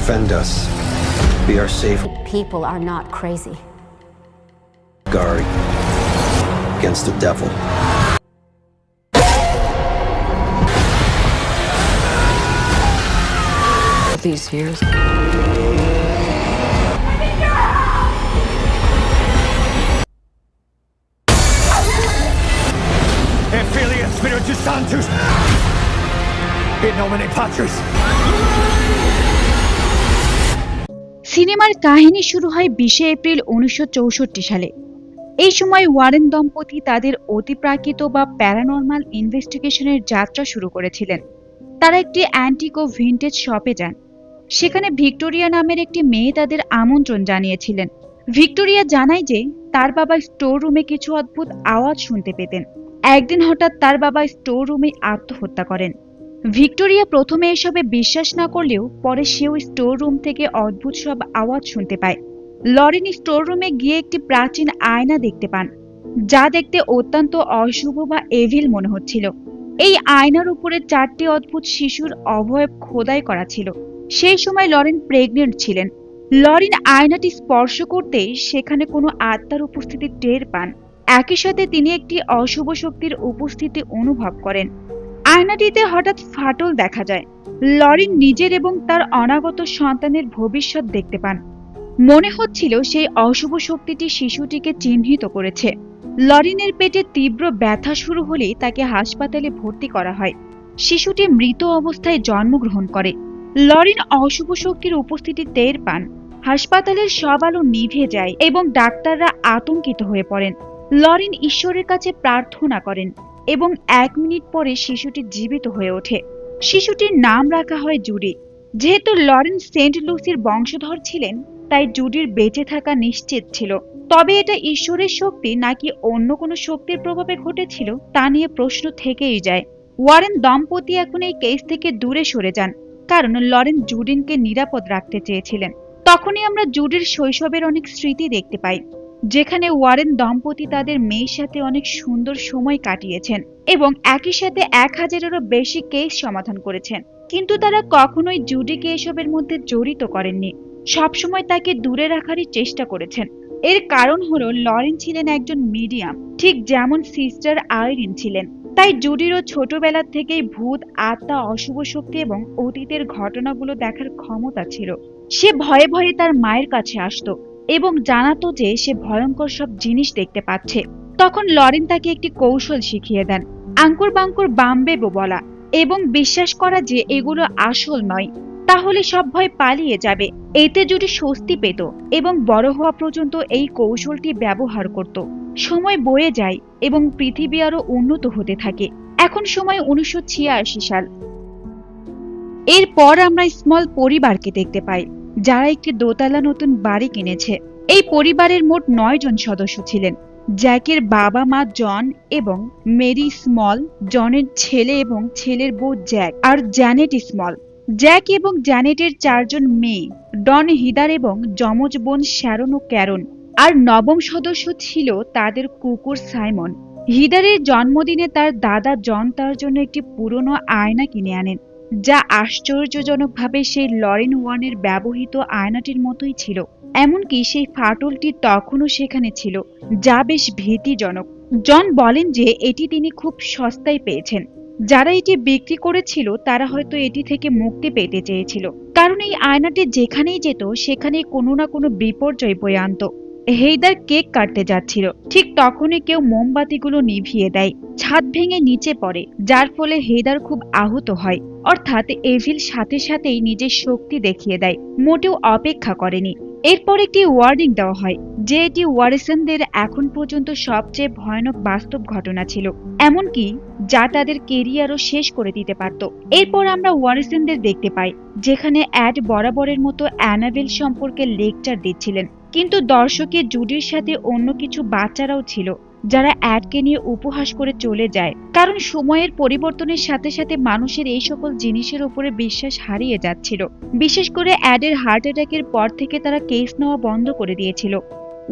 defend us. Be our safe People are not crazy. guard against the devil. These years. Filia Spiritus Sanctus. In nomine Patris. সিনেমার কাহিনী শুরু হয় 20 April 1964 সালে। এই সময় Warren দম্পতি তাদের অতিপ্রাকৃত বা প্যারানর্মাল ইনভেস্টিগেশনের যাত্রা শুরু করেছিলেন। তারা একটি অ্যান্টিক ও ভিন্টেজ শপে যান। সেখানে ভিক্টোরিয়া নামের একটি মেয়ে তাদের আমন্ত্রণ জানিয়েছিলেন। ভিক্টোরিয়া জানায় যে তার বাবা স্টোর রুমে কিছু অদ্ভুত আওয়াজ শুনতে পেতেন। একদিন হঠাৎ তার বাবা স্টোর রুমে আত্মহত্যা করেন। ভিক্টোরিয়া প্রথমে এসবে বিশ্বাস না করলেও পরে সেও স্টোর রুম থেকে অদ্ভুত সব আওয়াজ শুনতে পায়। লরেন স্টোর রুমে গিয়ে একটি প্রাচীন আয়না দেখতে পান, যা দেখতে অত্যন্ত অশুভ বা এভিল মনে হচ্ছিল। এই আয়নার উপরে 4টি অদ্ভুত শিশুর অবয়ব খোদাই করা ছিল। সেই সময় লরেন প্রেগনেন্ট ছিলেন। লরেন আয়নাটি স্পর্শ করতেই সেখানে কোনো আত্মার উপস্থিতি টের পান। একই সাথে তিনি একটি অশুভ শক্তির উপস্থিতি অনুভব করেন। আয়নাটিতে হঠাৎ ফাটল দেখা যায়। লরেন নিজের এবং তার অনাগত সন্তানের ভবিষ্যৎ দেখতে পান। মনে হচ্ছিল সেই অশুভ শক্তিটি শিশুটিকে চিহ্নিত করেছে। লরেনের পেটে তীব্র ব্যথা শুরু হলেই তাকে হাসপাতালে ভর্তি করা হয়। শিশুটি মৃত অবস্থায় জন্মগ্রহণ করে। লরেন অশুভ শক্তির উপস্থিতি টের পান। হাসপাতালের সব আলো নিভে যায় এবং ডাক্তাররা আতঙ্কিত হয়ে পড়েন। লরেন ঈশ্বরের কাছে প্রার্থনা করেন এবং 1 মিনিট পরে শিশুটি জীবিত হয়ে ওঠে। শিশুটির নাম রাখা হয় জুডি। যেহেতু লরেন সেন্ট লুসির বংশধর ছিলেন, তাই জুডির বেঁচে থাকা নিশ্চিত ছিল। তবে এটা ঈশ্বরের শক্তি নাকি অন্য কোনো শক্তির প্রভাবে ঘটেছিল তা নিয়ে প্রশ্ন থেকেই যায়। ওয়ারেন দম্পতি এখন এই কেস থেকে দূরে সরে যান, কারণ লরেন জুডিনকে নিরাপদ রাখতে চেয়েছিলেন। তখনই আমরা জুডির শৈশবের অনেক স্মৃতি দেখতে পাই, যেখানে ওয়ারেন দম্পতি তাদের মেয়ের সাথে অনেক সুন্দর সময় কাটিয়েছেন এবং একই সাথে 1000-এরও বেশি কেস সমাধান করেছেন। কিন্তু তারা কখনোই জুডিকে এসবের মধ্যে জড়িত করেননি, সবসময় তাকে দূরে রাখারই চেষ্টা করেছেন। এর কারণ হলো লরেন ছিলেন একজন মিডিয়াম, ঠিক যেমন সিস্টার আইরিন ছিলেন। তাই জুডিরও ছোটবেলা থেকেই ভূত, আত্মা, অশুভ শক্তি এবং অতীতের ঘটনাগুলো দেখার ক্ষমতা ছিল। সে ভয়ে ভয়ে তার মায়ের কাছে আসতো এবং জানাতো যে সে ভয়ঙ্কর সব জিনিস দেখতে পাচ্ছে। তখন লরেন তাকে একটি কৌশল শিখিয়ে দেন, আঙ্কুর বাঙ্কুর বাম্বেবো বলা এবং বিশ্বাস করা যে এগুলো আসল নয়, তাহলে সব ভয় পালিয়ে যাবে। এতে জুডি স্বস্তি পেত এবং বড় হওয়া পর্যন্ত এই কৌশলটি ব্যবহার করত। সময় বয়ে যায় এবং পৃথিবী আরো উন্নত হতে থাকে। এখন সময় 1986 সাল। এরপর আমরা স্মল পরিবারকে দেখতে পাই, যারা একটি দোতলা নতুন বাড়ি কিনেছে। এই পরিবারের মোট 9 জন সদস্য ছিলেন। জ্যাকের বাবা মা জন এবং মেরি স্মল, জনের ছেলে এবং ছেলের বউ জ্যাক, আর জ্যানেট স্মল। জ্যাক এবং জ্যানেটের 4 জন মেয়ে, ডন, হিদার এবং যমজ বোন শ্যারন ও ক্যারন। আর 9ম সদস্য ছিল তাদের কুকুর সাইমন। হিদারের জন্মদিনে তার দাদা জন তার জন্য একটি পুরনো আয়না কিনে আনেন, যা আশ্চর্যজনকভাবে সেই লরেন ওয়ানের ব্যবহৃত আয়নাটির মতোই ছিল। এমনকি সেই ফাটলটি তখনও সেখানে ছিল, যা বেশ ভীতিজনক। জন বলেন যে এটি তিনি খুব সস্তায় পেয়েছেন। যারা এটি বিক্রি করেছিল তারা হয়তো এটি থেকে মুক্তি পেতে চেয়েছিল, কারণ এই আয়নাটি যেখানেই যেত সেখানেই কোনো না কোনো বিপর্যয় বয়ে আনত। হেইদার কেক কাটতে যাচ্ছিল, ঠিক তখনই কেউ মোমবাতিগুলো নিভিয়ে দেয়। ছাদ ভেঙে নিচে পড়ে, যার ফলে হেইদার খুব আহত হয়। অর্থাৎ এভিল সাথে সাথেই নিজের শক্তি দেখিয়ে দেয়, মোটেও অপেক্ষা করেনি। এরপর একটি ওয়ার্নিং দেওয়া হয় যে এটি ওয়ারিসনদের এখন পর্যন্ত সবচেয়ে ভয়ানক বাস্তব ঘটনা ছিল, এমনকি যা তাদের কেরিয়ারও শেষ করে দিতে পারত। এরপর আমরা ওয়ারিসনদের দেখতে পাই, যেখানে অ্যাড বরাবরের মতো অ্যানাবেল সম্পর্কে লেকচার দিচ্ছিলেন। কিন্তু দর্শকের জুডির সাথে অন্য কিছু বাচ্চারাও ছিল, যারা অ্যাডকে নিয়ে উপহাস করে চলে যায়, কারণ সময়ের পরিবর্তনের সাথে সাথে মানুষের এই সকল জিনিসের উপরে বিশ্বাস হারিয়ে যাচ্ছিল। বিশেষ করে অ্যাডের হার্ট অ্যাটাকের পর থেকে তারা কেস নেওয়া বন্ধ করে দিয়েছিল।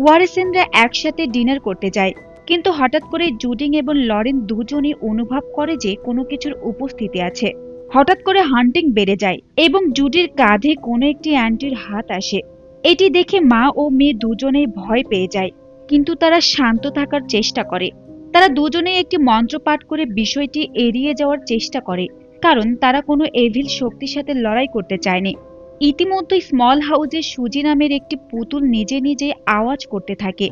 ওয়ারিসনরা একসাথে ডিনার করতে যায়, কিন্তু হঠাৎ করে জুডিং এবং লরেন দুজনই অনুভব করে যে কোনো কিছুর উপস্থিতি আছে। হঠাৎ করে হান্টিং বেড়ে যায় এবং জুডির কাঁধে কোনো একটি অ্যান্টির হাত আসে। এটি দেখে মা ও মেয়ে দুজনেই ভয় পেয়ে যায়, কিন্তু তারা শান্ত থাকার চেষ্টা করে। তারা দুজনেই একটি মন্ত্র পাঠ করে বিষয়টি এড়িয়ে যাওয়ার চেষ্টা করে, কারণ তারা কোনো এভিল শক্তির সাথে লড়াই করতে চায়নি। ইতিমধ্যে স্মল হাউসে সুজি নামের একটি পুতুল নিজে নিজে আওয়াজ করতে থাকে।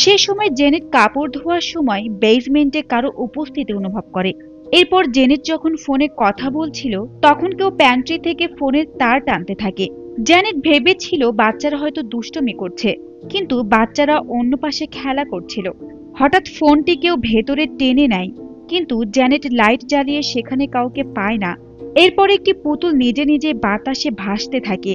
সে সময় জেনেট কাপড় ধোয়ার সময় বেসমেন্টে কারো উপস্থিতি অনুভব করে। এরপর জেনেট যখন ফোনে কথা বলছিল, তখন কেউ প্যান্ট্রি থেকে ফোনের তার টানতে থাকে। জেনেট ভেবেছিল বাচ্চারা হয়তো দুষ্টুমি করছে, কিন্তু বাচ্চারা অন্য পাশে খেলা করছিল। হঠাৎ ফোনটি কেউ ভেতরে টেনে নেয়, কিন্তু জেনেট লাইট জ্বালিয়ে সেখানে কাউকে পায় না। এরপর একটি পুতুল নিজে নিজে বাতাসে ভাসতে থাকে,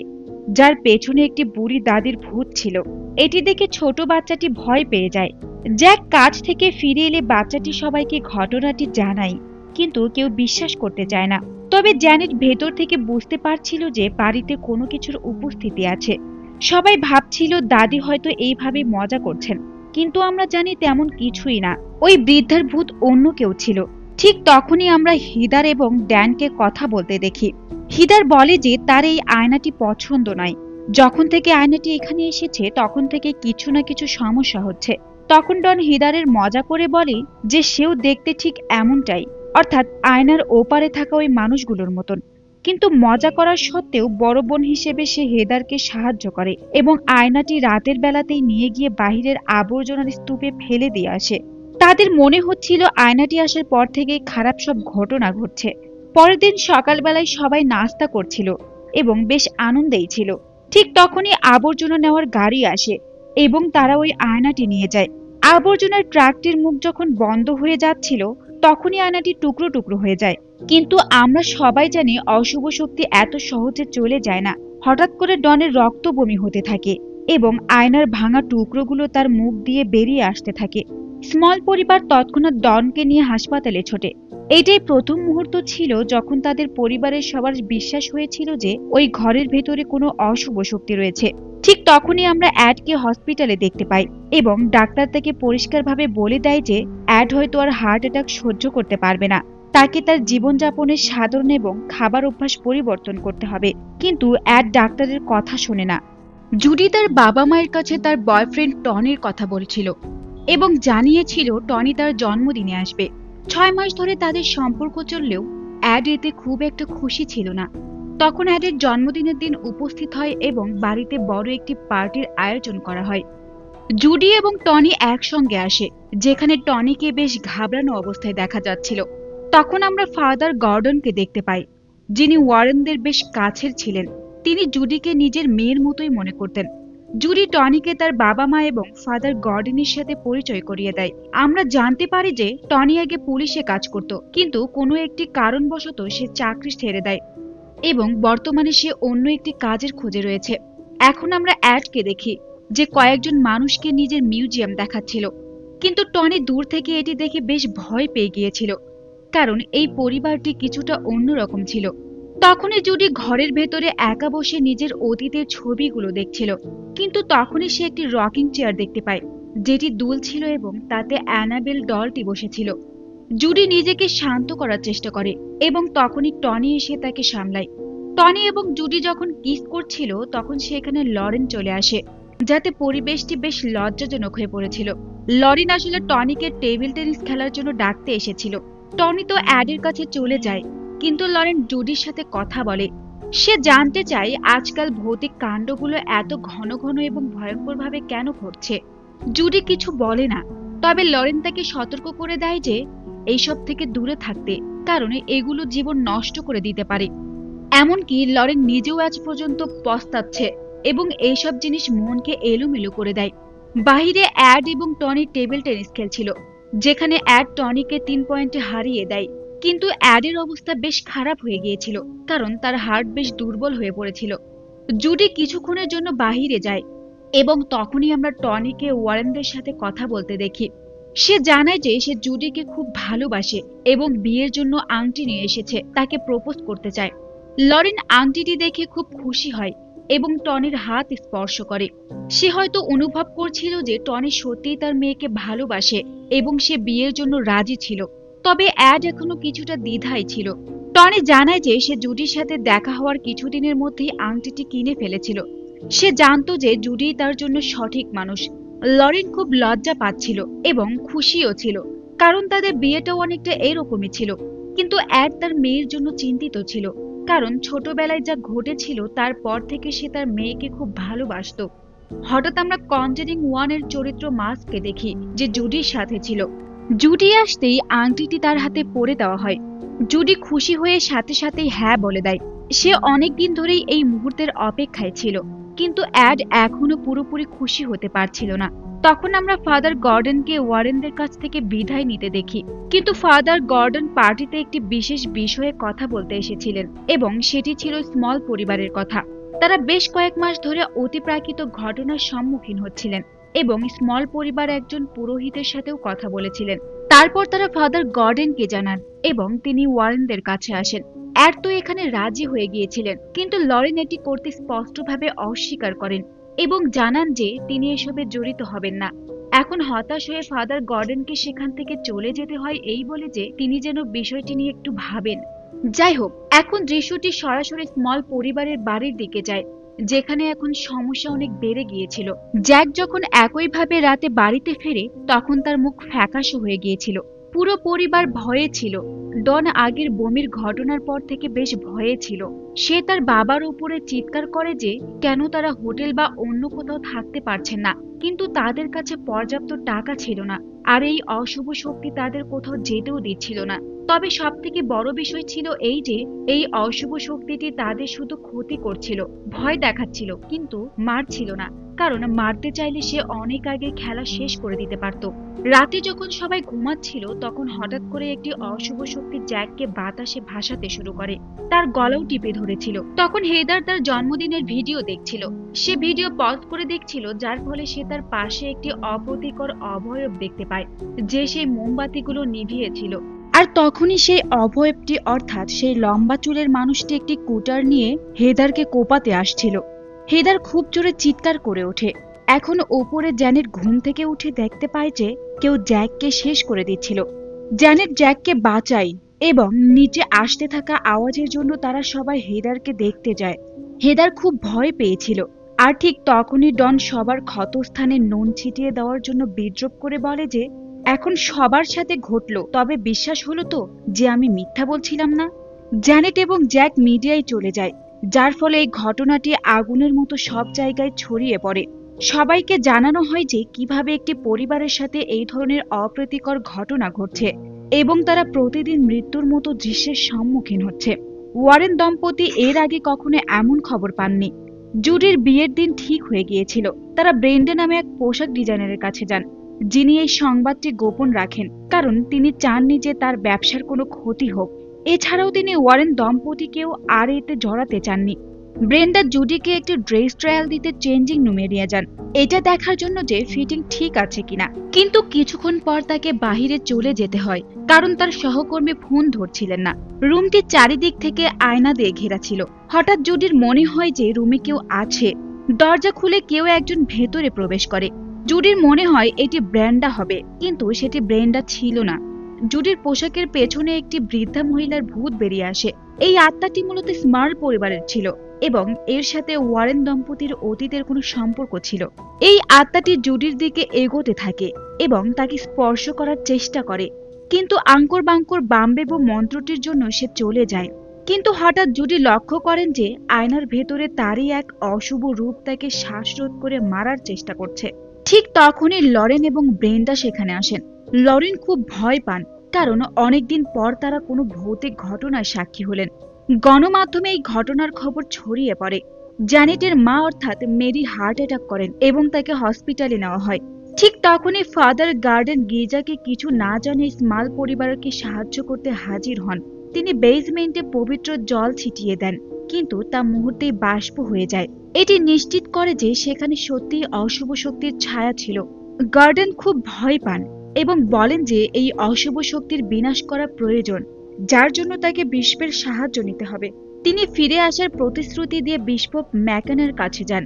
যার পেছনে একটি বুড়ি দাদির ভূত ছিল। এটি দেখে ছোট বাচ্চাটি ভয় পেয়ে যায়। জ্যাক কাজ থেকে ফিরে এলে বাচ্চাটি সবাইকে ঘটনাটি জানায়, কিন্তু কেউ বিশ্বাস করতে চায় না। তবে জ্যানেট ভেতর থেকে বুঝতে পারছিল যে বাড়িতে কোনো কিছুর উপস্থিতি আছে। সবাই ভাবছিল দাদি হয়তো এইভাবে মজা করছেন, কিন্তু আমরা জানি তেমন কিছুই না। ওই বৃদ্ধার ভূত অন্য কেউ ছিল। ঠিক তখনই আমরা হিদার এবং ড্যানকে কথা বলতে দেখি। হিদার বলে যে তার এই আয়নাটি পছন্দ নয়। যখন থেকে আয়নাটি এখানে এসেছে তখন থেকে কিছু না কিছু সমস্যা হচ্ছে। তখন ডন হিদারের মজা করে বলে যে সেও দেখতে ঠিক এমনটাই, অর্থাৎ আয়নার ওপারে থাকা ওই মানুষগুলোর মতন। কিন্তু মজা করার সত্ত্বেও বড় বোন হিসেবে সে হেদারকে সাহায্য করে এবং আয়নাটি রাতের বেলাতেই নিয়ে গিয়ে বাহিরের আবর্জনার স্তূপে ফেলে দিয়ে আসে। তাদের মনে হচ্ছিল আয়নাটি আসার পর থেকেই খারাপ সব ঘটনা ঘটছে। পরের দিন সকালবেলায় সবাই নাস্তা করছিল এবং বেশ আনন্দেই ছিল। ঠিক তখনই আবর্জনা নেওয়ার গাড়ি আসে এবং তারা ওই আয়নাটি নিয়ে যায়। আবর্জনার ট্রাকটির মুখ যখন বন্ধ হয়ে যাচ্ছিল, তখনই আয়নাটি টুকরো টুকরো হয়ে যায়। কিন্তু আমরা সবাই জানি অশুভ শক্তি এত সহজে চলে যায় না। হঠাৎ করে ডনের রক্ত বমি হতে থাকে এবং আয়নার ভাঙা টুকরোগুলো তার মুখ দিয়ে বেরিয়ে আসতে থাকে। স্মল পরিবার তৎক্ষণাৎ ডনকে নিয়ে হাসপাতালে ছোটে। এটাই প্রথম মুহূর্ত ছিল যখন তাদের পরিবারের সবার বিশ্বাস হয়েছিল যে ওই ঘরের ভেতরে কোনো অশুভ শক্তি রয়েছে। ঠিক তখনই আমরা অ্যাডকে হসপিটালে দেখতে পাই এবং ডাক্তার তাকে পরিষ্কারভাবে বলে দেয় যে অ্যাড হয়তো আর হার্ট অ্যাটাক সহ্য করতে পারবে না। তাকে তার জীবনযাপনের সাধারণ এবং খাবার অভ্যাস পরিবর্তন করতে হবে। কিন্তু অ্যাড ডাক্তারের কথা শোনে না। জুডি তার বাবা মায়ের কাছে তার বয়ফ্রেন্ড টনির কথা বলছিল এবং জানিয়েছিল টনি তার জন্মদিনে আসবে। 6 মাস ধরে তাদের সম্পর্ক চললেও অ্যাড এতে খুব একটা খুশি ছিল না। তখন অ্যাডের জন্মদিনের দিন উপস্থিত হয় এবং বাড়িতে বড় একটি পার্টির আয়োজন করা হয়। জুডি এবং টনি একসঙ্গে আসে, যেখানে টনিকে বেশ ঘাবড়ানো অবস্থায় দেখা যাচ্ছিল। তখন আমরা ফাদার গর্ডনকে দেখতে পাই, যিনি ওয়ারেনদের বেশ কাছের ছিলেন। তিনি জুডিকে নিজের মেয়ের মতোই মনে করতেন। জুডি টনিকে তার বাবা মা এবং ফাদার গর্ডনের সাথে পরিচয় করিয়ে দেয়। আমরা জানতে পারি যে টনি আগে পুলিশে কাজ করত, কিন্তু কোনো একটি কারণবশত সে চাকরি ছেড়ে দেয় এবং বর্তমানে সে অন্য একটি কাজের খোঁজে রয়েছে। এখন আমরা অ্যাডকে দেখি যে কয়েকজন মানুষকে নিজের মিউজিয়াম দেখাচ্ছিল, কিন্তু টনি দূর থেকে এটি দেখে বেশ ভয় পেয়ে গিয়েছিল, কারণ এই পরিবারটি কিছুটা অন্যরকম ছিল। তখনই জুডি ঘরের ভেতরে একা বসে নিজের অতীতের ছবিগুলো দেখছিল, কিন্তু তখনই সে একটি রকিং চেয়ার দেখতে পায়, যেটি দুলছিল এবং তাতে অ্যানাবেল ডলটি বসেছিল। জুডি নিজেকে শান্ত করার চেষ্টা করে এবং তখনই টনি এসে তাকে সামলায়। টনি এবং জুডি যখন কিস করছিল তখন সেখানে লরেন চলে আসে, যাতে পরিবেশটি বেশ লজ্জাজনক হয়ে পড়েছিল। লরেন আসলে টনিকে টেবিল টেনিস খেলার জন্য ডাকতে এসেছিল। টনি তো অ্যাডের কাছে চলে যায়, কিন্তু লরেন জুডির সাথে কথা বলে। সে জানতে চায় আজকাল ভৌতিক কাণ্ডগুলো এত ঘন ঘন এবং ভয়ঙ্করভাবে কেন ঘটছে। জুডি কিছু বলে না, তবে লরেন তাকে সতর্ক করে দেয় যে এইসব থেকে দূরে থাকতে, কারণ এগুলো জীবন নষ্ট করে দিতে পারে। এমনকি লরেন নিজেও আজ পর্যন্ত পস্তাচ্ছে এবং এইসব জিনিস মনকে এলোমেলো করে দেয়। বাহিরে অ্যাড এবং টনি টেবিল টেনিস খেলছিল, যেখানে অ্যাড টনিকে 3 পয়েন্টে হারিয়ে দেয়। কিন্তু অ্যাডের অবস্থা বেশ খারাপ হয়ে গিয়েছিল, কারণ তার হার্ট বেশ দুর্বল হয়ে পড়েছিল। জুডি কিছুক্ষণের জন্য বাহিরে যায় এবং তখনই আমরা টনিকে ওয়ারেনদের সাথে কথা বলতে দেখি। সে জানায় যে সে জুডিকে খুব ভালোবাসে এবং বিয়ের জন্য আংটি নিয়ে এসেছে, তাকে প্রপোজ করতে চায়। লরেন আংটিটি দেখে খুব খুশি হয় এবং টনির হাত স্পর্শ করে। সে হয়তো অনুভব করছিল যে টনি সত্যিই তার মেয়েকে ভালোবাসে এবং সে বিয়ের জন্য রাজি ছিল। তবে অ্যাড এখনো কিছুটা দ্বিধায় ছিল। টনি জানায় যে সে জুডির সাথে দেখা হওয়ার কিছুদিনের মধ্যেই আংটিটি কিনে ফেলেছিল। সে জানতো যে জুডি তার জন্য সঠিক মানুষ। লরেন খুব লজ্জা পাচ্ছিল এবং খুশিও ছিল, কারণ তাদের বিয়েটাও অনেকটা এরকমই ছিল। কিন্তু অ্যাড তার মেয়ের জন্য চিন্তিত ছিল, কারণ ছোটবেলায় যা ঘটেছিল তারপর থেকে সে তার মেয়েকে খুব ভালোবাসতো। হঠাৎ আমরা কনজারিং 1 এর চরিত্র মাস্ককে দেখি, যে জুডির সাথে ছিল। জুডি আসতেই আংটিটি তার হাতে পরে দেওয়া হয়। জুডি খুশি হয়ে সাথে সাথেই হ্যাঁ বলে দেয়। সে অনেকদিন ধরেই এই মুহূর্তের অপেক্ষায় ছিল, কিন্তু অ্যাড এখনো পুরোপুরি খুশি হতে পারছিল না। তখন আমরা ফাদার গর্ডনকে ওয়ারেনদের কাছ থেকে বিদায় নিতে দেখি, কিন্তু ফাদার গর্ডন পার্টিতে একটি বিশেষ বিষয়ে কথা বলতে এসেছিলেন, এবং সেটি ছিল স্মল পরিবারের কথা। তারা বেশ কয়েক মাস ধরে অতিপ্রাকৃত ঘটনার সম্মুখীন হচ্ছিলেন এবং স্মল পরিবার একজন পুরোহিতের সাথেও কথা বলেছিলেন। তারপর তারা ফাদার গর্ডনকে জানান এবং তিনি ওয়ারেনদের কাছে আসেন। অ্যাড তো এখানে রাজি হয়ে গিয়েছিলেন, কিন্তু লরেন এটি করতে স্পষ্টভাবে অস্বীকার করেন এবং জানান যে তিনি এসবে জড়িত হবেন না। এখন হতাশ হয়ে ফাদার গর্ডনকে সেখান থেকে চলে যেতে হয় এই বলে যে তিনি যেন বিষয়টি নিয়ে একটু ভাবেন। যাই হোক, এখন দৃশ্যটি সরাসরি স্মল পরিবারের বাড়ির দিকে যায়, যেখানে এখন সমস্যা অনেক বেড়ে গিয়েছিল। জ্যাক যখন একইভাবে রাতে বাড়িতে ফেরে তখন তার মুখ ফ্যাকাশে হয়ে গিয়েছিল। পুরো পরিবার ভয়ে ছিল। ডন আগের বমির ঘটনার পর থেকে বেশ ভয়ে ছিল। সে তার বাবার উপরে চিৎকার করে যে কেন তারা হোটেল বা অন্য কোথাও থাকতে পারছেন না, কিন্তু তাদের কাছে পর্যাপ্ত টাকা ছিল না, আর এই অশুভ শক্তি তাদের কোথাও যেতেও দিচ্ছিল না। তবে সব থেকে বড় বিষয় ছিল এই যে এই অশুভ শক্তিটি তাদের শুধু ক্ষতি করছিল, ভয় দেখাচ্ছিল, কিন্তু মারছিল না, কারণ মারতে চাইলে সে অনেক আগে খেলা শেষ করে দিতে পারত। রাতে যখন সবাই ঘুমাচ্ছিল তখন হঠাৎ করে একটি অশুভ শক্তি জ্যাককে বাতাসে ভাসাতে শুরু করে। তার গলাও টিপে ধরেছিল। তখন হেদার তার জন্মদিনের ভিডিও দেখছিল। সে ভিডিও পজ করে দেখছিল, যার ফলে সে তার পাশে একটি অপ্রীতিকর অবয়ব দেখতে পায়, যে সেই মোমবাতিগুলো নিভিয়েছিল। আর তখনই সেই অবয়বটি, অর্থাৎ সেই লম্বা চুলের মানুষটি একটি কুটার নিয়ে হেদারকে কোপাতে আসছিল। হেদার খুব জোরে চিৎকার করে ওঠে। এখন ওপরে জ্যানেট ঘুম থেকে উঠে দেখতে পায় যে কেউ জ্যাককে শেষ করে দিচ্ছিল। জ্যানেট জ্যাককে বাঁচায় এবং নিচে আসতে থাকা আওয়াজের জন্য তারা সবাই হেদারকে দেখতে যায়। হেদার খুব ভয় পেয়েছিল। আর ঠিক তখনই ডন সবার ক্ষতস্থানে নুন ছিটিয়ে দেওয়ার জন্য বিদ্রূপ করে বলে যে এখন সবার সাথে ঘটলো, তবে বিশ্বাস হলো তো যে আমি মিথ্যা বলছিলাম না। জ্যানেট এবং জ্যাক মিডিয়ায় চলে যায়, যার ফলে এই ঘটনাটি আগুনের মতো সব জায়গায় ছড়িয়ে পড়ে। সবাইকে জানানো হয় যে কিভাবে একটি পরিবারের সাথে এই ধরনের অপ্রীতিকর ঘটনা ঘটছে এবং তারা প্রতিদিন মৃত্যুর মতো দৃশ্যের সম্মুখীন হচ্ছে। ওয়ারেন দম্পতি এর আগে কখনো এমন খবর পাননি। জুডির বিয়ের দিন ঠিক হয়ে গিয়েছিল। তারা ব্রেন্ডা নামে এক পোশাক ডিজাইনারের কাছে যান, যিনি এই সংবাদটি গোপন রাখেন, কারণ তিনি চাননি যে তার ব্যবসার কোনো ক্ষতি হোক। এছাড়াও তিনি ওয়ারেন দম্পতিকেও আর এতে জড়াতে চাননি। ব্রেন্ডা জুডিকে একটি ড্রেস ট্রায়াল দিতে চেঞ্জিং রুমে নিয়ে যান, এটা দেখার জন্য যে ফিটিং ঠিক আছে কিনা। কিন্তু কিছুক্ষণ পর তাকে বাহিরে চলে যেতে হয়, কারণ তার সহকর্মী ফোন ধরছিলেন না। রুমটি চারিদিক থেকে আয়না দিয়ে ঘেরা ছিল। হঠাৎ জুডির মনে হয় যে রুমে কেউ আছে। দরজা খুলে কেউ একজন ভেতরে প্রবেশ করে। জুডির মনে হয় এটি ব্রেন্ডা হবে, কিন্তু সেটি ব্রেন্ডা ছিল না। জুডির পোশাকের পেছনে একটি বৃদ্ধা মহিলার ভূত বেরিয়ে আসে। এই আত্মাটি মূলত স্মল পরিবারের ছিল এবং এর সাথে ওয়ারেন দম্পতির অতীতের কোনো সম্পর্ক ছিল। এই আত্মাটি জুডির দিকে এগোতে থাকে এবং তাকে স্পর্শ করার চেষ্টা করে, কিন্তু আঙ্কর বাঙ্কর বাম্বেব মন্ত্রটির জন্য সে চলে যায়। কিন্তু হঠাৎ জুডি লক্ষ্য করেন যে আয়নার ভেতরে তারই এক অশুভ রূপ তাকে শ্বাসরোধ করে মারার চেষ্টা করছে। ঠিক তখনই লরেন এবং ব্রেন্ডা সেখানে আসেন। লরেন খুব ভয় পান, কারণ অনেকদিন পর তারা কোনো ভৌতিক ঘটনার সাক্ষী হলেন। গণমাধ্যমে এই ঘটনার খবর ছড়িয়ে পড়ে। জ্যানেটের মা অর্থাৎ মেরি হার্ট অ্যাটাক করেন এবং তাকে হসপিটালে নেওয়া হয়। ঠিক তখনই ফাদার গার্ডেন গির্জাকে কিছু না জানিয়ে স্মল পরিবারকে সাহায্য করতে হাজির হন। তিনি বেসমেন্টে পবিত্র জল ছিটিয়ে দেন, কিন্তু তা মুহূর্তেই বাষ্প হয়ে যায়। এটি নিশ্চিত করে যে সেখানে সত্যিই অশুভ শক্তির ছায়া ছিল। গার্ডেন খুব ভয় পান এবং বলেন যে এই অশুভ শক্তির বিনাশ করা প্রয়োজন, যার জন্য তাকে বিশপের সাহায্য নিতে হবে। তিনি ফিরে আসার প্রতিশ্রুতি দিয়ে বিশপ ম্যাকানের কাছে যান।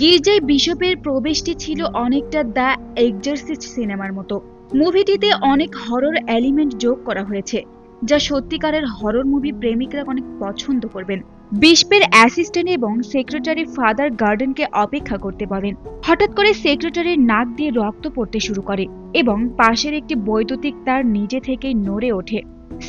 গির্জায় বিশপের প্রবেশটি ছিল অনেকটা দ্য এক্সারসিস্ট সিনেমার মতো। মুভিটিতে অনেক হরর এলিমেন্ট যোগ করা হয়েছে, যা সত্যিকারের হরর মুভি প্রেমিকরা অনেক পছন্দ করবেন। বিশপের অ্যাসিস্ট্যান্ট এবং সেক্রেটারি ফাদার গার্ডেনকে অপেক্ষা করতে বলেন। হঠাৎ করে সেক্রেটারির নাক দিয়ে রক্ত পড়তে শুরু করে এবং পাশের একটি বৈদ্যুতিক তার নিজে থেকেই নড়ে ওঠে।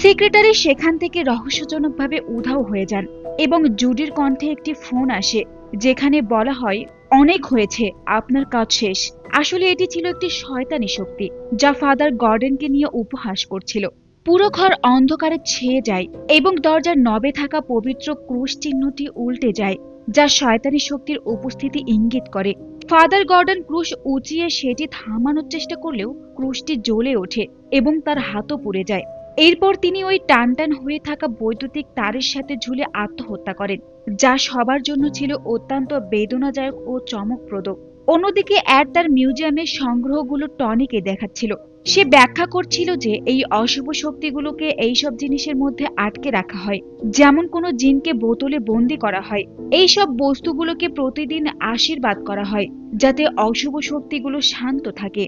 সেক্রেটারি সেখান থেকে রহস্যজনকভাবে উধাও হয়ে যান এবং জুডির কণ্ঠে একটি ফোন আসে, যেখানে বলা হয়, অনেক হয়েছে, আপনার কাজ শেষ। আসলে এটি ছিল একটি শয়তানি শক্তি যা ফাদার গর্ডনকে নিয়ে উপহাস করছিল। পুরো ঘর অন্ধকারে ছেয়ে যায় এবং দরজার নবে থাকা পবিত্র ক্রুশ চিহ্নটি উল্টে যায়, যা শয়তানি শক্তির উপস্থিতি ইঙ্গিত করে। ফাদার গর্ডন ক্রুশ উঁচিয়ে সেটি থামানোর চেষ্টা করলেও ক্রুশটি জ্বলে ওঠে এবং তার হাতও পুড়ে যায়। এরপর তিনি ওই টানটান হয়ে থাকা বৈদ্যুতিক তারের সাথে ঝুলে আত্মহত্যা করেন, যা সবার জন্য ছিল অত্যন্ত বেদনাদায়ক ও চমকপ্রদ। অন্যদিকে অ্যাড তার মিউজিয়ামের সংগ্রহগুলো টনিকে দেখাচ্ছিল। সে ব্যাখ্যা করছিল যে এই অশুভ শক্তিগুলোকে এইসব জিনিসের মধ্যে আটকে রাখা হয়, যেমন কোনো জিনকে বোতলে বন্দি করা হয়। এইসব বস্তুগুলোকে প্রতিদিন আশীর্বাদ করা হয় যাতে অশুভ শক্তিগুলো শান্ত থাকে।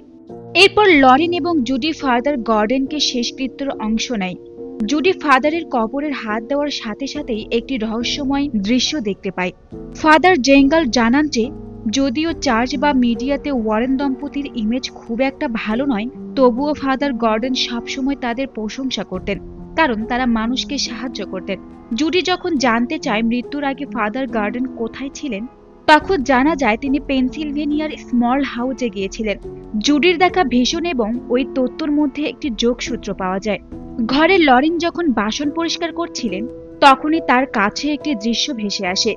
এরপর লরেন এবং জুডি ফাদার গর্ডনকে শেষকৃত্যের অংশ নেয়। জুডি ফাদারের কবরের হাত দেওয়ার সাথে সাথেই একটি রহস্যময় দৃশ্য দেখতে পায়। ফাদার জেঙ্গাল জানান যে যদিও চার্চ বা মিডিয়াতে ওয়ারেন দম্পতির ইমেজ খুব একটা ভালো নয়, তবুও ফাদার গর্ডন সবসময় তাদের প্রশংসা করতেন, কারণ তারা মানুষকে সাহায্য করতেন। জুডি যখন জানতে চায় মৃত্যুর আগে ফাদার গর্ডন কোথায় ছিলেন, তখন জানা যায় তিনি পেনসিলভেনিয়ার স্মল হাউসে গিয়েছিলেন। জুডির দেখা ভীষণ এবং ওই তত্ত্বর মধ্যে একটি যোগসূত্র পাওয়া যায়। ঘরে লরেন যখন বাসন পরিষ্কার করছিলেন, তখনই তার কাছে একটি দৃশ্য ভেসে আসে,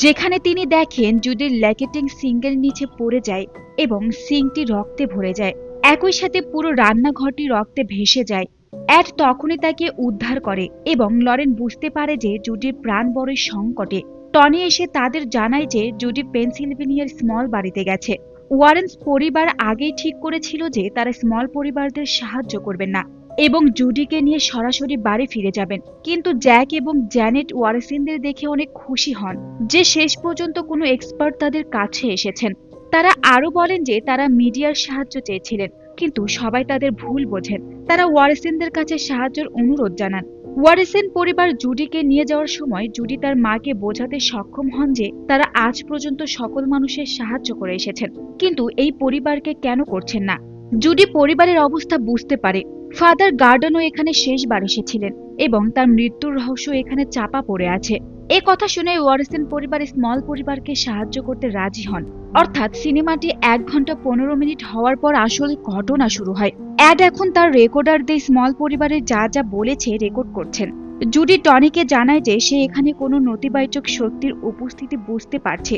যেখানে তিনি দেখেন জুডির ল্যাকেটিং সিঙ্কের নিচে পড়ে যায় এবং সিঙ্কটি রক্তে ভরে যায়। একই সাথে পুরো রান্নাঘরটি রক্তে ভেসে যায়। অ্যাড তখনই তাকে উদ্ধার করে এবং লরেন বুঝতে পারে যে জুডির প্রাণ বড়ই সংকটে। টনি এসে তাদের জানায় যে জুডি পেনসিলভেনিয়ার স্মল বাড়িতে গেছে। ওয়ারেন্স পরিবার আগেই ঠিক করেছিল যে তারা স্মল পরিবারদের সাহায্য করবেন না এবং জুডিকে নিয়ে সরাসরি বাড়ি ফিরে যাবেন। কিন্তু জ্যাক এবং জ্যানেট ওয়ারেসিনদের দেখে অনেক খুশি হন যে শেষ পর্যন্ত কোনো এক্সপার্ট তাদের কাছে এসেছেন। তারা আরো বলেন যে তারা মিডিয়ার সাহায্য চেয়েছিলেন, কিন্তু সবাই তাদের ভুল বোঝেন। তারা ওয়ারেসিনদের কাছে সাহায্যের অনুরোধ জানান। ওয়ারেসেন পরিবার জুডিকে নিয়ে যাওয়ার সময় জুডি তার মাকে বোঝাতে সক্ষম হন যে তারা আজ পর্যন্ত সকল মানুষের সাহায্য করে এসেছেন, কিন্তু এই পরিবারকে কেন করছেন না। জুডি পরিবারের অবস্থা বুঝতে পারে। ফাদার গার্ডনও এখানে শেষবার এসেছিলেন এবং তার মৃত্যুর রহস্য এখানে চাপা পড়ে আছে। এ কথা শুনে ওয়ারেসেন পরিবার স্মল পরিবারকে সাহায্য করতে রাজি হন। অর্থাৎ সিনেমাটি 1 ঘন্টা 15 মিনিট হওয়ার পর আসল ঘটনা শুরু হয়। অ্যাড এখন তার রেকর্ডার দিয়ে স্মল পরিবারের যা যা বলেছে রেকর্ড করছেন। জুডি টনিকে জানায় যে সে এখানে কোনো নেতিবাচক শক্তির উপস্থিতি বুঝতে পারছে,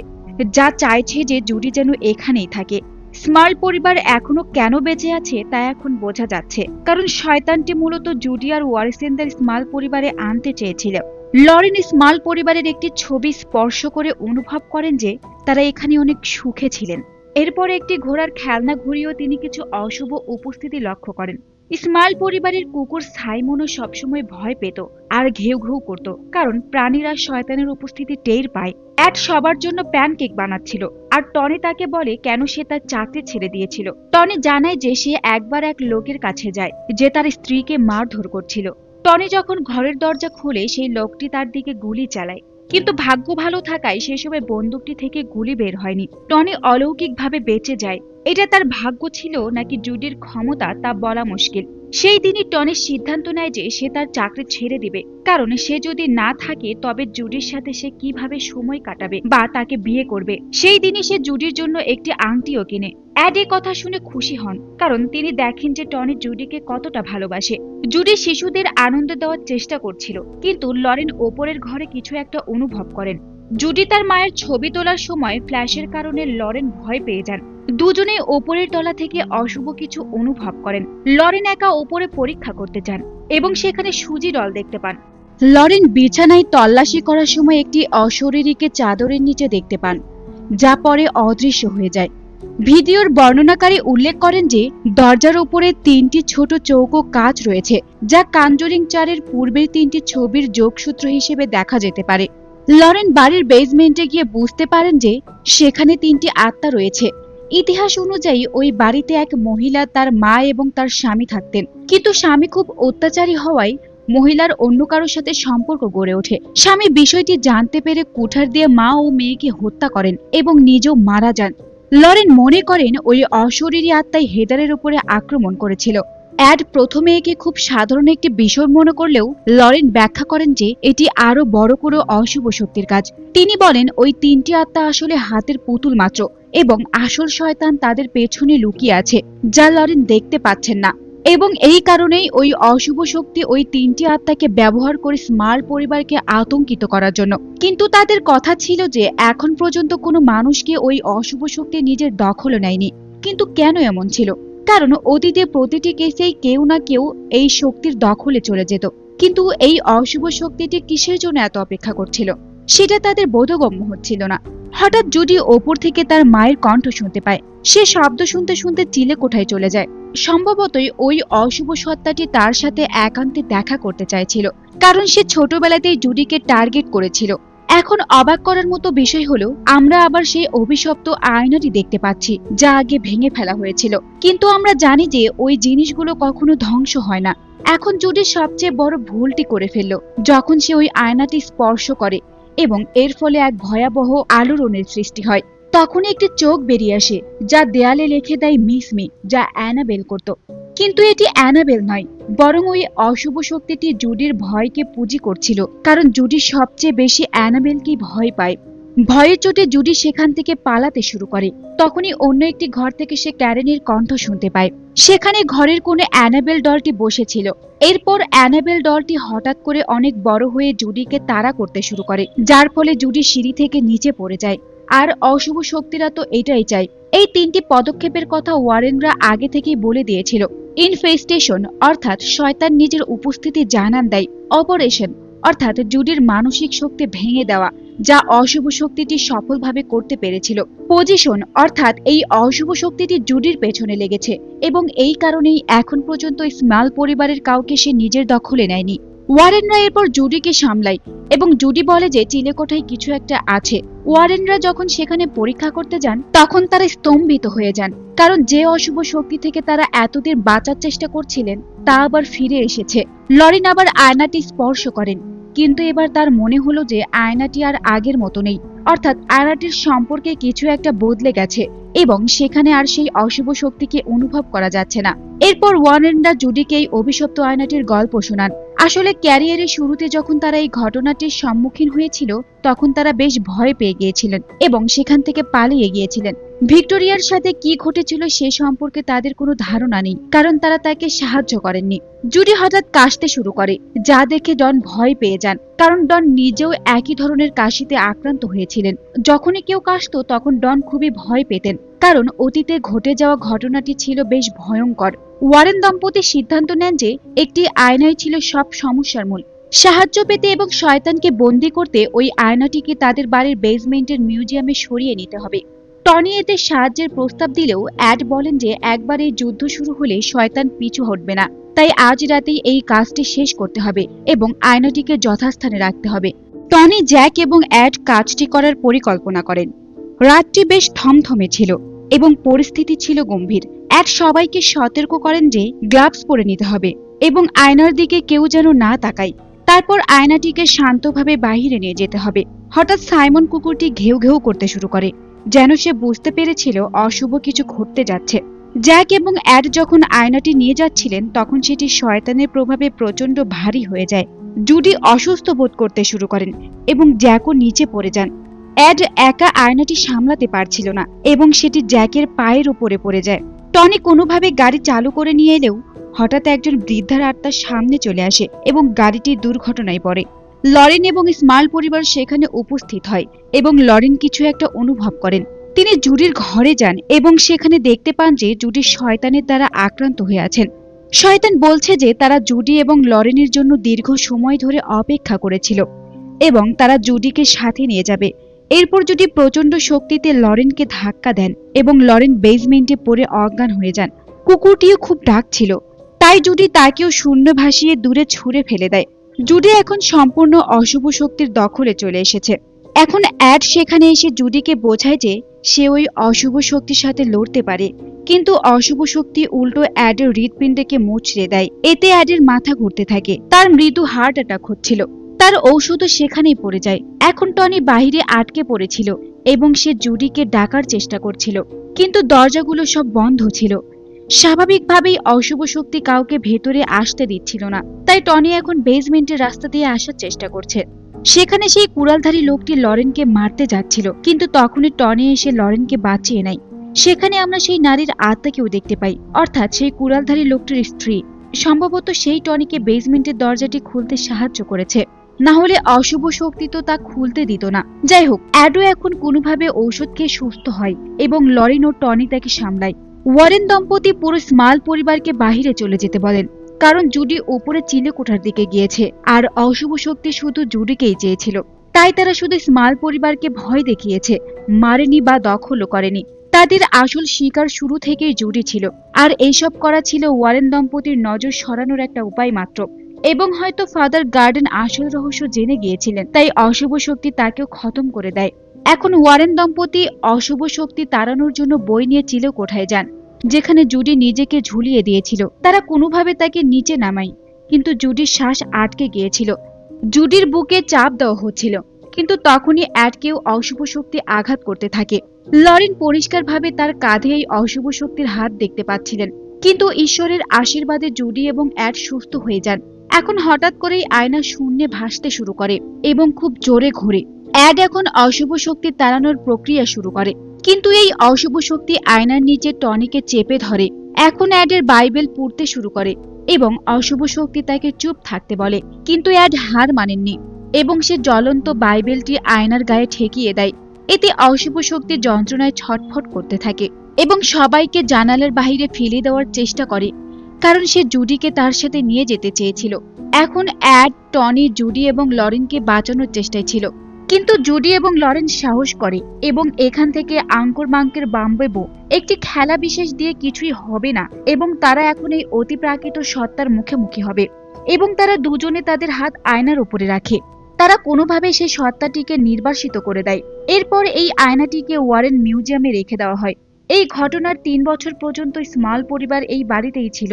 যা চাইছে যে জুডি যেন এখানেই থাকে। স্মল পরিবার এখনো কেন বেঁচে আছে তা এখন বোঝা যাচ্ছে, কারণ শয়তানটি মূলত জুডি আর ওয়ারেসেনদের স্মল পরিবারে আনতে চেয়েছিল। লরেন স্মল পরিবারের একটি ছবি স্পর্শ করে অনুভব করেন যে তারা এখানে অনেক সুখে ছিলেন। এরপর একটি ঘোড়ার খেলনা ঘুরিয়েও তিনি কিছু অশুভ উপস্থিতি লক্ষ্য করেন। স্মল পরিবারের কুকুর সাইমনও সবসময় ভয় পেত আর ঘেউ ঘেউ করত, কারণ প্রাণীরা শয়তানের উপস্থিতি টের পায়। অ্যাড সবার জন্য প্যানকেক বানাচ্ছিল আর টনি তাকে বলে কেন সে তার চাকরি ছেড়ে দিয়েছিল। টনি জানায় যে সে একবার এক লোকের কাছে যায় যে তার স্ত্রীকে মারধর করছিল। টনি যখন ঘরের দরজা খুলে সেই লোকটি তার দিকে গুলি চালায়, কিন্তু ভাগ্য ভালো থাকায় সে সময় বন্দুকটি থেকে গুলি বের হয়নি। টনি অলৌকিকভাবে বেঁচে যায়। এটা তার ভাগ্য ছিল নাকি জুডির ক্ষমতা তা বলা মুশকিল। সেই দিনই টনি সিদ্ধান্ত নেয় যে সে তার চাকরি ছেড়ে দিবে, কারণ সে যদি না থাকে তবে জুডির সাথে সে কিভাবে সময় কাটাবে বা তাকে বিয়ে করবে। সেই দিনই সে জুডির জন্য একটি আংটিও কিনে। অ্যাড এ কথা শুনে খুশি হন, কারণ তিনি দেখেন যে টনি জুডিকে কতটা ভালোবাসে। জুডি শিশুদের আনন্দ দেওয়ার চেষ্টা করছিল, কিন্তু লরেন ওপরের ঘরে কিছু একটা অনুভব করেন। জুডি তার মায়ের ছবি তোলার সময় ফ্ল্যাশের কারণে লরেন ভয় পেয়ে যান। দুজনেই ওপরের তলা থেকে অশুভ কিছু অনুভব করেন। লরেন একা ওপরে পরীক্ষা করতে যান এবং সেখানে সুজি ডল দেখতে পান। লরেন বিছানায় তল্লাশি করার সময় একটি অশরীরীকে চাদরের নিচে দেখতে পান, যা পরে অদৃশ্য হয়ে যায়। ভিডিওর বর্ণনাকারী উল্লেখ করেন যে দরজার উপরে 3টি ছোট চৌকো কাঁচ রয়েছে, যা কনজুরিং 4-এর পূর্বের 3টি ছবির যোগসূত্র হিসেবে দেখা যেতে পারে। লরেন বাড়ির বেসমেন্টে গিয়ে বুঝতে পারেন যে সেখানে 3টি আত্মা রয়েছে। ইতিহাস অনুযায়ী ওই বাড়িতে এক মহিলা, তার মা এবং তার স্বামী থাকতেন, কিন্তু স্বামী খুব অত্যাচারী হওয়ায় মহিলার অন্য কারোর সাথে সম্পর্ক গড়ে ওঠে। স্বামী বিষয়টি জানতে পেরে কুঠার দিয়ে মা ও মেয়েকে হত্যা করেন এবং নিজেও মারা যান। লরেন মনে করেন ওই অশরীরী আত্মাই হেদারের উপরে আক্রমণ করেছিল। অ্যাড প্রথমে একে খুব সাধারণ একটি বিষয় মনে করলেও লরেন ব্যাখ্যা করেন যে এটি আরো বড় কোনো অশুভ শক্তির কাজ। তিনি বলেন ওই 3টি আত্মা আসলে হাতের পুতুল মাত্র এবং আসল শয়তান তাদের পেছনে লুকিয়ে আছে, যা লরেন দেখতে পাচ্ছেন না। এবং এই কারণেই ওই অশুভ শক্তি ওই 3টি আত্মাকে ব্যবহার করে স্মল পরিবারকে আতঙ্কিত করার জন্য। কিন্তু তাদের কথা ছিল যে এখন পর্যন্ত কোনো মানুষকে ওই অশুভ শক্তি নিজের দখলে নেয়নি। কিন্তু কেন এমন ছিল? কারণ অতীতে প্রতিটি কেসেই কেউ না কেউ এই শক্তির দখলে চলে যেত। কিন্তু এই অশুভ শক্তিটি কিসের জন্য এত অপেক্ষা করছিল সেটা তাদের বোধগম্য হচ্ছিল না। হঠাৎ জুডি ওপর থেকে তার মায়ের কণ্ঠ শুনতে পায়। সে শব্দ শুনতে শুনতে চিলে কোঠায় চলে যায়। সম্ভবতই ওই অশুভ সত্তাটি তার সাথে একান্তে দেখা করতে চাইছিল, কারণ সে ছোটবেলাতেই জুডিকে টার্গেট করেছিল। এখন অবাক করার মতো বিষয় হলো আমরা আবার সেই অভিশপ্ত আয়নাটি দেখতে পাচ্ছি, যা আগে ভেঙে ফেলা হয়েছিল। কিন্তু আমরা জানি যে ওই জিনিসগুলো কখনো ধ্বংস হয় না। এখন জুডি সবচেয়ে বড় ভুলটি করে ফেলল যখন সে ওই আয়নাটি স্পর্শ করে এবং এর ফলে এক ভয়াবহ আলোড়নের সৃষ্টি হয়। তখন একটি চোখ বেরিয়ে আসে, যা দেয়ালে লিখে দেয় মিস মি, যা অ্যানাবেল করত। কিন্তু এটি অ্যানাবেল নয়, বরং ওই অশুভ শক্তিটি জুডির ভয়কে পুঁজি করছিল, কারণ জুডি সবচেয়ে বেশি অ্যানাবেলকেই ভয় পায়। ভয়ের চোটে জুডি সেখান থেকে পালাতে শুরু করে। তখনই অন্য একটি ঘর থেকে সে ক্যারেনের কণ্ঠ শুনতে পায়। সেখানে ঘরের কোণে অ্যানাবেল ডলটি বসেছিল। এরপর অ্যানাবেল ডলটি হঠাৎ করে অনেক বড় হয়ে জুডিকে তাড়া করতে শুরু করে, যার ফলে জুডি সিঁড়ি থেকে নিচে পড়ে যায়। আর অশুভ শক্তিরা তো এটাই চায়। এই 3টি পদক্ষেপের কথা ওয়ারেনরা আগে থেকেই বলে দিয়েছিল। ইনফেস্টেশন অর্থাৎ শয়তান নিজের উপস্থিতি জানান দেয়। অপারেশন অর্থাৎ জুডির মানসিক শক্তি ভেঙে দেওয়া, যা অশুভ শক্তিটি সফলভাবে করতে পেরেছিল। পজিশন অর্থাৎ এই অশুভ শক্তিটি জুডির পেছনে লেগেছে এবং এই কারণেই এখন পর্যন্ত স্মল পরিবারের কাউকে সে নিজের দখলে নেয়নি। ওয়ারেনরা এরপর জুডিকে সামলায় এবং জুডি বলে যে চিলেকোঠায় কিছু একটা আছে। ওয়ারেনরা যখন সেখানে পরীক্ষা করতে যান তখন তারা স্তম্ভিত হয়ে যান, কারণ যে অশুভ শক্তি থেকে তারা এতদিন বাঁচার চেষ্টা করছিলেন তা আবার ফিরে এসেছে। লরেন আবার আয়নাটি স্পর্শ করেন, কিন্তু এবার তার মনে হলো যে আয়নাটি আর আগের মতো নেই, অর্থাৎ আয়নাটির সম্পর্কে কিছু একটা বদলে গেছে এবং সেখানে আর সেই অশুভ শক্তিকে অনুভব করা যাচ্ছে না। এরপর ওয়ারেনরা জুডিকে এই অভিশপ্ত আয়নাটির গল্প শোনান। আসলে ক্যারিয়ারের শুরুতে যখন তারা এই ঘটনাটির সম্মুখীন হয়েছিল তখন তারা বেশ ভয় পেয়ে গিয়েছিলেন এবং সেখান থেকে পালিয়ে গিয়েছিলেন। ভিক্টোরিয়ার সাথে কি ঘটেছিল সে সম্পর্কে তাদের কোনো ধারণা নেই, কারণ তারা তাকে সাহায্য করেননি। জুডি হঠাৎ কাশতে শুরু করে, যা দেখে ডন ভয় পেয়ে যান, কারণ ডন নিজেও একই ধরনের কাশিতে আক্রান্ত হয়েছিলেন। যখনই কেউ কাশতো তখন ডন খুবই ভয় পেতেন, কারণ অতীতে ঘটে যাওয়া ঘটনাটি ছিল বেশ ভয়ঙ্কর। ওয়ারেন দম্পতি সিদ্ধান্ত নেন যে একটি আয়নাই ছিল সব সমস্যার মূল। সাহায্য পেতে এবং শয়তানকে বন্দী করতে ওই আয়নাটিকে তাদের বাড়ির বেসমেন্টের মিউজিয়ামে সরিয়ে নিতে হবে। টনি এতে সাহায্যের প্রস্তাব দিলেও অ্যাড বলেন যে একবার এই যুদ্ধ শুরু হলে শয়তান পিছু হটবে না, তাই আজ রাতেই এই কাজটি শেষ করতে হবে এবং আয়নাটিকে যথাস্থানে রাখতে হবে। টনি, জ্যাক এবং অ্যাড কাজটি করার পরিকল্পনা করেন। রাতটি বেশ থমথমে ছিল এবং পরিস্থিতি ছিল গম্ভীর। অ্যাড সবাইকে সতর্ক করেন যে গ্লাভস পরে নিতে হবে এবং আয়নার দিকে কেউ যেন না তাকায়। তারপর আয়নাটিকে শান্তভাবে বাহিরে নিয়ে যেতে হবে। হঠাৎ সাইমন কুকুরটি ঘেউ ঘেউ করতে শুরু করে, যেন সে বুঝতে পেরেছিল অশুভ কিছু ঘটতে যাচ্ছে। জ্যাক এবং অ্যাড যখন আয়নাটি নিয়ে যাচ্ছিলেন তখন সেটি শয়তানের প্রভাবে প্রচন্ড ভারী হয়ে যায়। জুডি অসুস্থ বোধ করতে শুরু করেন এবং জ্যাকও নিচে পড়ে যান। অ্যাড একা আয়নাটি সামলাতে পারছিল না এবং সেটি জ্যাকের পায়ের উপরে পড়ে যায়। টনি কোনোভাবে গাড়ি চালু করে নিয়ে এলেও হঠাৎ একজন বৃদ্ধার আত্মার সামনে চলে আসে এবং গাড়িটি দুর্ঘটনায় পড়ে। লরেন এবং স্মল পরিবার সেখানে উপস্থিত হয় এবং লরেন কিছু একটা অনুভব করেন। তিনি জুডির ঘরে যান এবং সেখানে দেখতে পান যে জুডি শয়তানের দ্বারা আক্রান্ত হয়ে আছেন। শয়তান বলছে যে তারা জুডি এবং লরেনের জন্য দীর্ঘ সময় ধরে অপেক্ষা করেছিল এবং তারা জুডিকে সাথে নিয়ে যাবে। এরপর জুডি প্রচন্ড শক্তিতে লরেনকে ধাক্কা দেন এবং লরেন বেসমেন্টে পড়ে অজ্ঞান হয়ে যান। কুকুরটিও খুব ডাকছিল, তাই জুডি তাকেও শূন্য ভাসিয়ে দূরে ছুঁড়ে ফেলে দেয়। জুডি এখন সম্পূর্ণ অশুভ শক্তির দখলে চলে এসেছে। এখন অ্যাড সেখানে এসে জুডিকে বোঝায় যে সে ওই অশুভ শক্তির সাথে লড়তে পারে, কিন্তু অশুভ শক্তি উল্টো অ্যাডের হৃৎপিণ্ডকে মুচড়ে দেয়। এতে অ্যাডের মাথা ঘুরতে থাকে, তার মৃদু হার্ট অ্যাটাক হচ্ছিল, তার ঔষধও সেখানেই পড়ে যায়। এখন টনি বাহিরে আটকে পড়েছিল এবং সে জুডিকে ডাকার চেষ্টা করছিল, কিন্তু দরজাগুলো সব বন্ধ ছিল। স্বাভাবিকভাবেই অশুভ শক্তি কাউকে ভেতরে আসতে দিচ্ছিল না, তাই টনি এখন বেসমেন্টের রাস্তা দিয়ে আসার চেষ্টা করছে। সেখানে সেই কুড়ালধারী লোকটি লরেনকে মারতে যাচ্ছিল, কিন্তু তখনই টনি এসে লরেনকে বাঁচিয়ে নেয়। সেখানে আমরা সেই নারীর আত্মাকেও দেখতে পাই, অর্থাৎ সেই কুড়ালধারী লোকটির স্ত্রী। সম্ভবত সেই টনিকে বেসমেন্টের দরজাটি খুলতে সাহায্য করেছে, না হলে অশুভ শক্তি তো তা খুলতে দিত না। যাই হোক, অ্যাডো এখন কোনোভাবে ঔষধ খেয়ে সুস্থ হয় এবং লরেন ও টনি তাকে সামলায়। ওয়ারেন দম্পতি পুরো স্মল পরিবারকে বাহিরে চলে যেতে বলেন, কারণ জুডি উপরে চিলেকোঠার দিকে গিয়েছে আর অশুভ শক্তি শুধু জুডিকেই চেয়েছিল। তাই তারা শুধু স্মল পরিবারকে ভয় দেখিয়েছে, মারেনি বা দখলও করেনি। তাদের আসল শিকার শুরু থেকেই জুডি ছিল, আর এইসব করা ছিল ওয়ারেন দম্পতির নজর সরানোর একটা উপায় মাত্র। এবং হয়তো ফাদার গার্ডেন আসল রহস্য জেনে গিয়েছিলেন, তাই অশুভ শক্তি তাকেও খতম করে দেয়। এখন ওয়ারেন দম্পতি অশুভ শক্তি তাড়ানোর জন্য বই নিয়ে চিলেকোঠায় যান, যেখানে জুডি নিজেকে ঝুলিয়ে দিয়েছিল। তারা কোনোভাবে তাকে নিচে নামায়, কিন্তু জুডির শ্বাস আটকে গিয়েছিল। জুডির বুকে চাপ দেওয়া হচ্ছিল, কিন্তু তখনই অ্যাডকেও অশুভ শক্তি আঘাত করতে থাকে। লরেন পরিষ্কারভাবে তার কাঁধে এই অশুভ শক্তির হাত দেখতে পাচ্ছিলেন, কিন্তু ঈশ্বরের আশীর্বাদে জুডি এবং অ্যাড সুস্থ হয়ে যান। এখন হঠাৎ করেই আয়না শূন্যে ভাসতে শুরু করে এবং খুব জোরে ঘোরে। অ্যাড এখন অশুভ শক্তি তাড়ানোর প্রক্রিয়া শুরু করে, কিন্তু এই অশুভ শক্তি আয়নার নিচে টনিকে চেপে ধরে। এখন অ্যাডের বাইবেল পড়তে শুরু করে এবং অশুভ শক্তি তাকে চুপ থাকতে বলে, কিন্তু অ্যাড হার মানেননি এবং সে জ্বলন্ত বাইবেলটি আয়নার গায়ে ঠেকিয়ে দেয়। এতে অশুভ শক্তি যন্ত্রণায় ছটফট করতে থাকে এবং সবাইকে জানালার বাইরে ফেলে দেওয়ার চেষ্টা করে, কারণ সে জুডিকে তার সাথে নিয়ে যেতে চেয়েছিল। এখন অ্যাড, টনি, জুডি এবং লরেনকে বাঁচানোর চেষ্টায় ছিল, কিন্তু জুডি এবং লরেন সাহস করে এবং এখান থেকে আঙ্কুর মাঙ্কের বাম্বেবো একটি খেলা বিশেষ দিয়ে কিছুই হবে না, এবং তারা এখন এই অতিপ্রাকৃত সত্তার মুখোমুখি হবে। এবং তারা দুজনে তাদের হাত আয়নার উপরে রাখে। তারা কোনোভাবে সেই সত্তাটিকে নির্বাসিত করে দেয়। এরপর এই আয়নাটিকে ওয়ারেন মিউজিয়ামে রেখে দেওয়া হয়। এই ঘটনার 3 বছর পর্যন্ত স্মল পরিবার এই বাড়িতেই ছিল।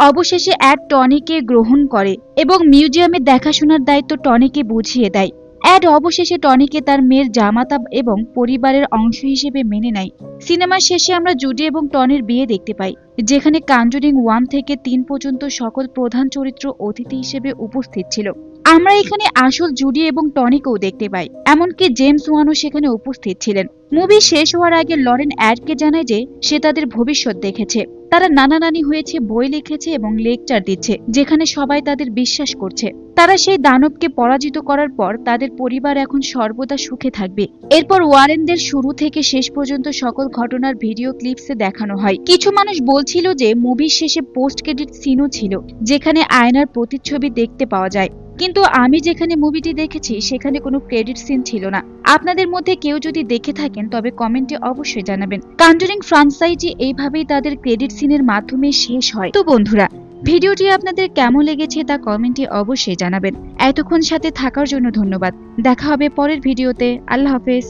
অবশেষে অ্যাড টনিকে গ্রহণ করে এবং মিউজিয়ামের দেখাশোনার দায়িত্ব টনিকে বুঝিয়ে দেয়। অ্যাড অবশেষে টনিকে তার মেয়ের জামাতা এবং পরিবারের অংশ হিসেবে মেনে নেয়। সিনেমার শেষে আমরা জুডি এবং টনির বিয়ে দেখতে পাই, যেখানে কনজুরিং 1 থেকে 3 পর্যন্ত সকল প্রধান চরিত্র অতিথি হিসেবে উপস্থিত ছিল। আমরা এখানে আসল জুডি এবং টনিকেও দেখতে পাই, এমনকি জেমস ওয়ানও সেখানে উপস্থিত ছিলেন। মুভি শেষ হওয়ার আগে লরেন অ্যাডকে জানায় যে সে তাদের ভবিষ্যৎ দেখেছে। তারা নানা নানি হয়েছে, বই লিখেছে এবং লেকচার দিচ্ছে, যেখানে সবাই তাদের বিশ্বাস করছে। তারা সেই দানবকে পরাজিত করার পর তাদের পরিবার এখন সর্বদা সুখে থাকবে। এরপর ওয়ারেনদের শুরু থেকে শেষ পর্যন্ত সকল ঘটনার ভিডিও ক্লিপসে দেখানো হয়। কিছু মানুষ বলছিল যে মুভির শেষে পোস্ট ক্রেডিট সিনও ছিল, যেখানে আয়নার প্রতিচ্ছবি দেখতে পাওয়া যায়, কিন্তু আমি যেখানে মুভিটি দেখেছি সেখানে কোনো ক্রেডিট সিন ছিল না। আপনাদের মধ্যে কেউ যদি দেখে থাকেন তবে কমেন্টে অবশ্যই জানাবেন। কনজুরিং ফ্রাঞ্চাইজি এইভাবেই তাদের ক্রেডিট সিনের মাধ্যমে শেষ হয়। তো বন্ধুরা, ভিডিওটি আপনাদের কেমন লেগেছে তা কমেন্টে অবশ্যই জানাবেন। এতক্ষণ সাথে থাকার জন্য ধন্যবাদ। দেখা হবে পরের ভিডিওতে। আল্লাহ হাফেজ।